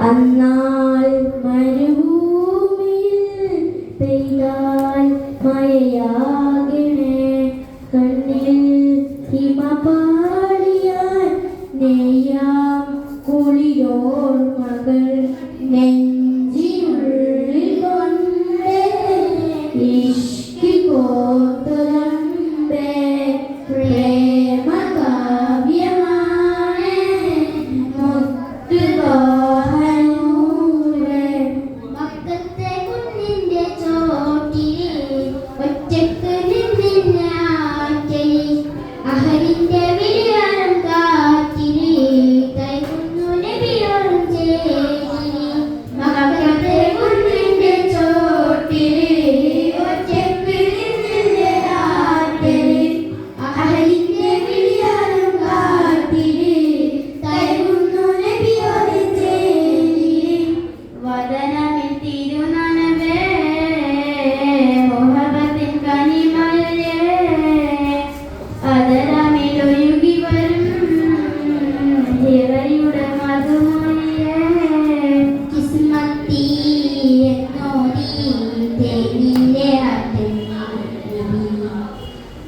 അന്നാൽ മരുഭൂമിയിൽ പെയ്താൽ മഴയാകണേ, കണ്ണിൽ ഹിമപാളിയാൽ നെയ്യാം കുളിരോർമകൾ നെഞ്ചിനുള്ളിൽ കൊണ്ടേ ഇഷ്കി കോർത്തുരമ്പേ പ്രേമ കാവ്യമാണ് മുത്തു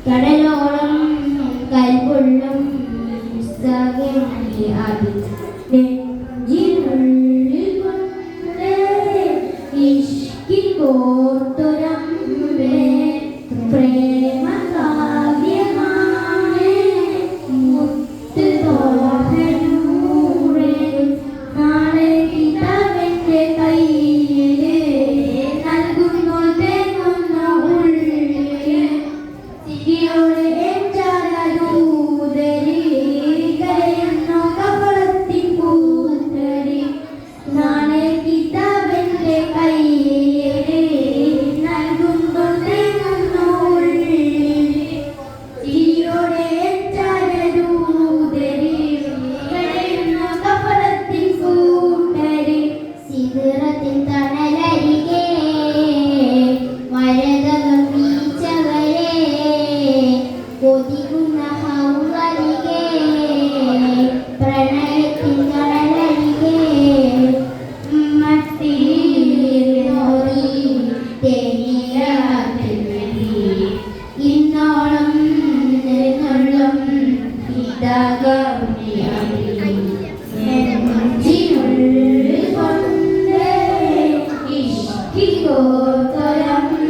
കടലോളം കൽകൊള്ളും നെഞ്ചിനുള്ളിൽ കൊണ്ടേ ഇഷ്കി കോർത്തുരമ്പേ പ്രേമ കാവ്യമാണ് മുത്ത് തോഹനൂറേ. നാളെ കിതാബിന്റെ കയ്യില് നൽകുന്നു തേങ്ങുന്ന ഉള്ളില് ചിരിയോടെ ചാലൂതരി കരയുന്നു കപളത്തിൻ കൂത്തരി. നാളെ കിതാബിന്റെ കയ്യില് നൽകുന്നു തേങ്ങുന്ന ഉള്ളില് ചിരിയോടെ ചാലൂതരി കരയുന്നു കപളത്തിൻ കൂത്തരി. സിദ്റത്തിൻ തണലരികെ മരതകം വീച്ചവരെ കൊതിക്കുന്ന ഹൗവരികെ പ്രണയത്തിൻ തണലരികെ മത്തിരി തേനിയാതിരി ഇന്നോളം നിന്നുള്ളും നെഞ്ചിനുള്ളിൽ കൊണ്ടേ ഇഷ്കി കോർത്തുരമ്പേ